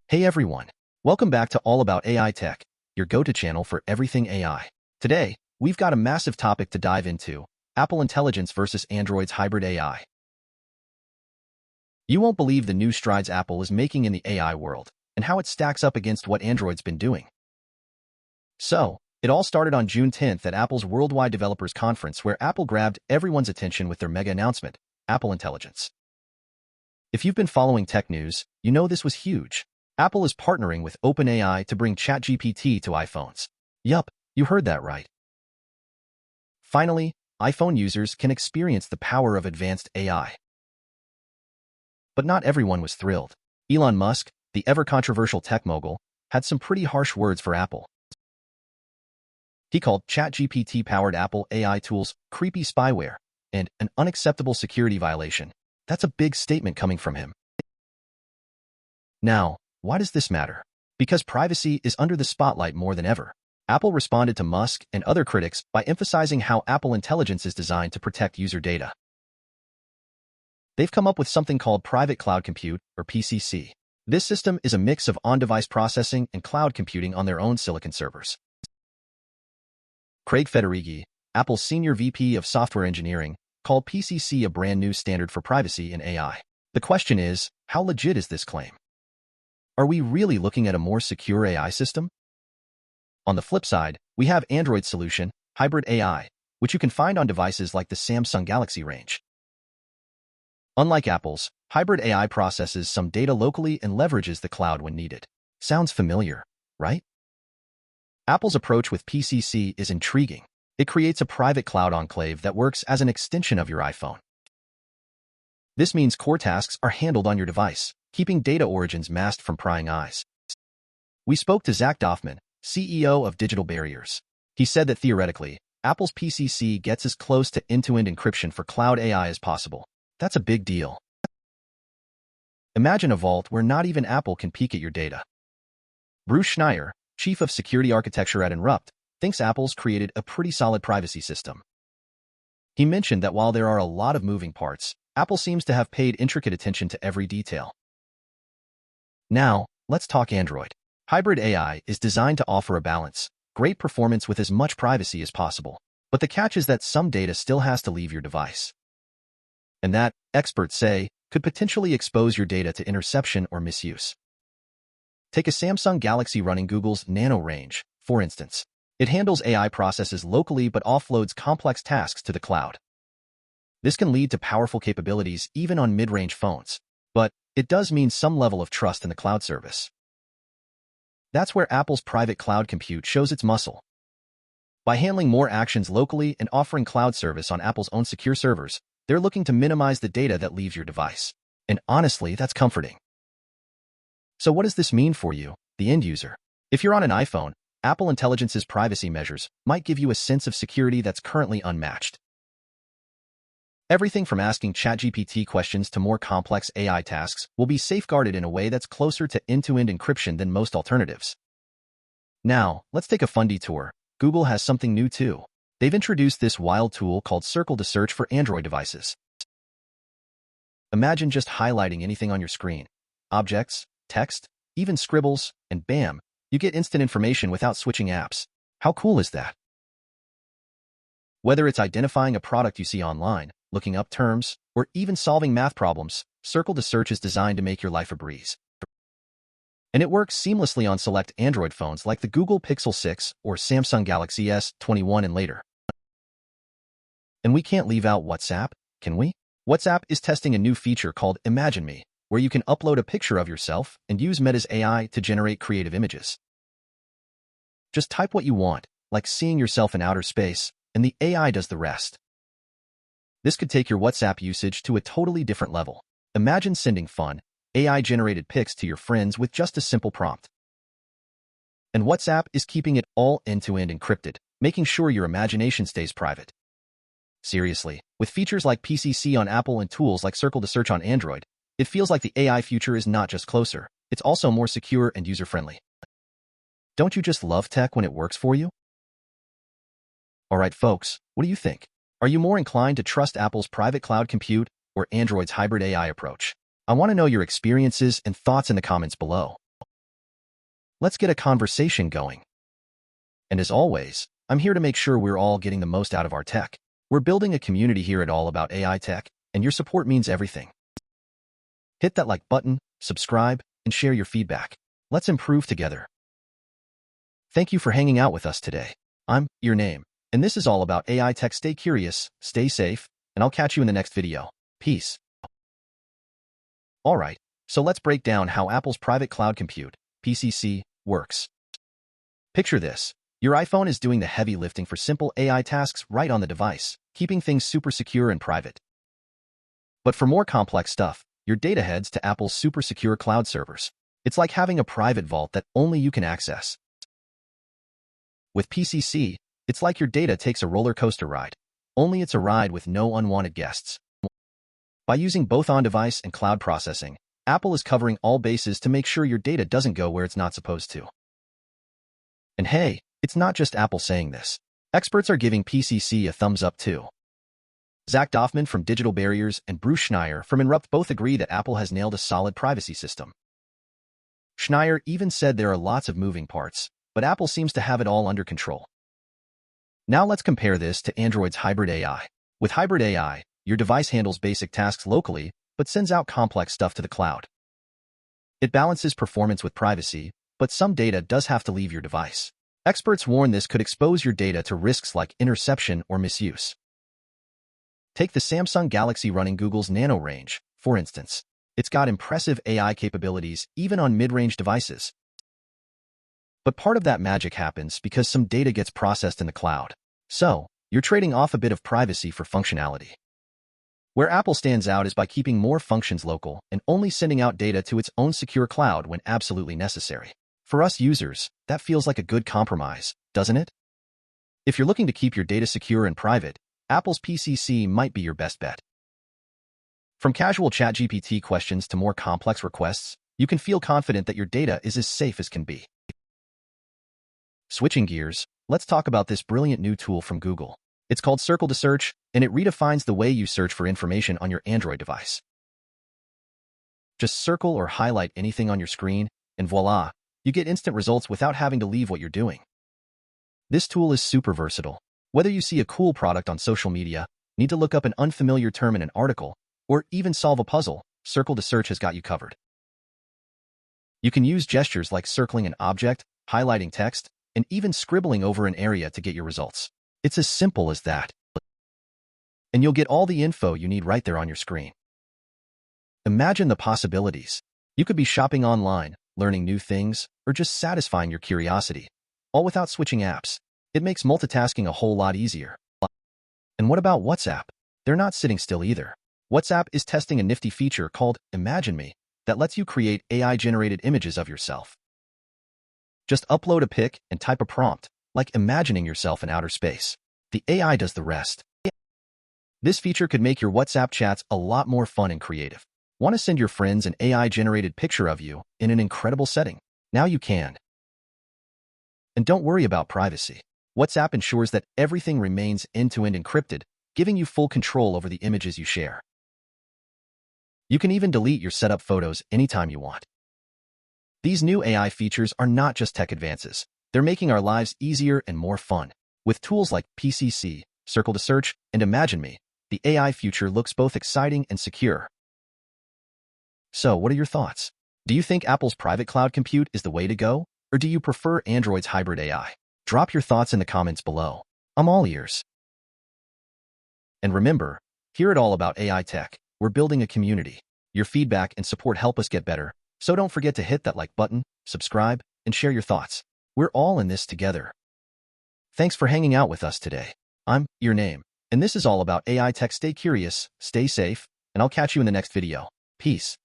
Hey everyone, welcome back to All About AI Tech, your go-to channel for everything AI. Today, we've got a massive topic to dive into, Apple Intelligence versus Android's hybrid AI. You won't believe the new strides Apple is making in the AI world, and how it stacks up against what Android's been doing. So, it all started on June 10th at Apple's Worldwide Developers Conference, where Apple grabbed everyone's attention with their mega announcement, Apple Intelligence. If you've been following tech news, you know this was huge. Apple is partnering with OpenAI to bring ChatGPT to iPhones. Yup, you heard that right. Finally, iPhone users can experience the power of advanced AI. But not everyone was thrilled. Elon Musk, the ever-controversial tech mogul, had some pretty harsh words for Apple. He called ChatGPT-powered Apple AI tools creepy spyware and an unacceptable security violation. That's a big statement coming from him. Now, why does this matter? Because privacy is under the spotlight more than ever. Apple responded to Musk and other critics by emphasizing how Apple Intelligence is designed to protect user data. They've come up with something called Private Cloud Compute, or PCC. This system is a mix of on-device processing and cloud computing on their own silicon servers. Craig Federighi, Apple's senior VP of software engineering, called PCC a brand new standard for privacy in AI. The question is, how legit is this claim? Are we really looking at a more secure AI system? On the flip side, we have Android's solution, Hybrid AI, which you can find on devices like the Samsung Galaxy range. Unlike Apple's, Hybrid AI processes some data locally and leverages the cloud when needed. Sounds familiar, right? Apple's approach with PCC is intriguing. It creates a private cloud enclave that works as an extension of your iPhone. This means core tasks are handled on your device, keeping data origins masked from prying eyes. We spoke to Zach Doffman, CEO of Digital Barriers. He said that theoretically, Apple's PCC gets as close to end-to-end encryption for cloud AI as possible. That's a big deal. Imagine a vault where not even Apple can peek at your data. Bruce Schneier, Chief of Security Architecture at Inrupt, thinks Apple's created a pretty solid privacy system. He mentioned that while there are a lot of moving parts, Apple seems to have paid intricate attention to every detail. Now, let's talk Android. Hybrid AI is designed to offer a balance, great performance with as much privacy as possible. But the catch is that some data still has to leave your device. And that, experts say, could potentially expose your data to interception or misuse. Take a Samsung Galaxy running Google's Nano range, for instance. It handles AI processes locally but offloads complex tasks to the cloud. This can lead to powerful capabilities even on mid-range phones, but it does mean some level of trust in the cloud service. That's where Apple's private cloud compute shows its muscle. By handling more actions locally and offering cloud service on Apple's own secure servers, they're looking to minimize the data that leaves your device. And honestly, that's comforting. So what does this mean for you, the end user? If you're on an iPhone, Apple Intelligence's privacy measures might give you a sense of security that's currently unmatched. Everything from asking ChatGPT questions to more complex AI tasks will be safeguarded in a way that's closer to end-to-end encryption than most alternatives. Now, let's take a fun detour. Google has something new too. They've introduced this wild tool called Circle to Search for Android devices. Imagine just highlighting anything on your screen. Objects, text, even scribbles, and bam, you get instant information without switching apps. How cool is that? Whether it's identifying a product you see online, looking up terms, or even solving math problems, Circle to Search is designed to make your life a breeze. And it works seamlessly on select Android phones like the Google Pixel 6 or Samsung Galaxy S21 and later. And we can't leave out WhatsApp, can we? WhatsApp is testing a new feature called Imagine Me, where you can upload a picture of yourself and use Meta's AI to generate creative images. Just type what you want, like seeing yourself in outer space, and the AI does the rest. This could take your WhatsApp usage to a totally different level. Imagine sending fun, AI-generated pics to your friends with just a simple prompt. And WhatsApp is keeping it all end-to-end encrypted, making sure your imagination stays private. Seriously, with features like PCC on Apple and tools like Circle to Search on Android, it feels like the AI future is not just closer, it's also more secure and user-friendly. Don't you just love tech when it works for you? Alright folks, what do you think? Are you more inclined to trust Apple's private cloud compute or Android's hybrid AI approach? I want to know your experiences and thoughts in the comments below. Let's get a conversation going. And as always, I'm here to make sure we're all getting the most out of our tech. We're building a community here at All About AI Tech, and your support means everything. Hit that like button, subscribe, and share your feedback. Let's improve together. Thank you for hanging out with us today. I'm your name, and this is All About AI Tech. Stay curious, stay safe, and I'll catch you in the next video. Peace. Alright, so let's break down how Apple's Private Cloud Compute, PCC, works. Picture this. Your iPhone is doing the heavy lifting for simple AI tasks right on the device, keeping things super secure and private. But for more complex stuff, your data heads to Apple's super secure cloud servers. It's like having a private vault that only you can access. With PCC, it's like your data takes a roller coaster ride, only it's a ride with no unwanted guests. By using both on-device and cloud processing, Apple is covering all bases to make sure your data doesn't go where it's not supposed to. And hey, it's not just Apple saying this. Experts are giving PCC a thumbs up too. Zach Doffman from Digital Barriers and Bruce Schneier from Inrupt both agree that Apple has nailed a solid privacy system. Schneier even said there are lots of moving parts, but Apple seems to have it all under control. Now let's compare this to Android's Hybrid AI. With Hybrid AI, your device handles basic tasks locally, but sends out complex stuff to the cloud. It balances performance with privacy, but some data does have to leave your device. Experts warn this could expose your data to risks like interception or misuse. Take the Samsung Galaxy running Google's Nano range, for instance. It's got impressive AI capabilities even on mid-range devices. But part of that magic happens because some data gets processed in the cloud. So, you're trading off a bit of privacy for functionality. Where Apple stands out is by keeping more functions local and only sending out data to its own secure cloud when absolutely necessary. For us users, that feels like a good compromise, doesn't it? If you're looking to keep your data secure and private, Apple's PCC might be your best bet. From casual ChatGPT questions to more complex requests, you can feel confident that your data is as safe as can be. Switching gears, let's talk about this brilliant new tool from Google. It's called Circle to Search, and it redefines the way you search for information on your Android device. Just circle or highlight anything on your screen, and voila, you get instant results without having to leave what you're doing. This tool is super versatile. Whether you see a cool product on social media, need to look up an unfamiliar term in an article, or even solve a puzzle, Circle to Search has got you covered. You can use gestures like circling an object, highlighting text, and even scribbling over an area to get your results. It's as simple as that. And you'll get all the info you need right there on your screen. Imagine the possibilities. You could be shopping online, learning new things, or just satisfying your curiosity, all without switching apps. It makes multitasking a whole lot easier. And what about WhatsApp? They're not sitting still either. WhatsApp is testing a nifty feature called Imagine Me that lets you create AI-generated images of yourself. Just upload a pic and type a prompt, like imagining yourself in outer space. The AI does the rest. This feature could make your WhatsApp chats a lot more fun and creative. Want to send your friends an AI-generated picture of you in an incredible setting? Now you can. And don't worry about privacy. WhatsApp ensures that everything remains end-to-end encrypted, giving you full control over the images you share. You can even delete your setup photos anytime you want. These new AI features are not just tech advances. They're making our lives easier and more fun. With tools like PCC, Circle to Search, and Imagine Me, the AI future looks both exciting and secure. So, what are your thoughts? Do you think Apple's private cloud compute is the way to go, or do you prefer Android's hybrid AI? Drop your thoughts in the comments below. I'm all ears. And remember, here at All About AI Tech, we're building a community. Your feedback and support help us get better, so don't forget to hit that like button, subscribe, and share your thoughts. We're all in this together. Thanks for hanging out with us today. I'm your name, and this is All About AI Tech. Stay curious, stay safe, and I'll catch you in the next video. Peace.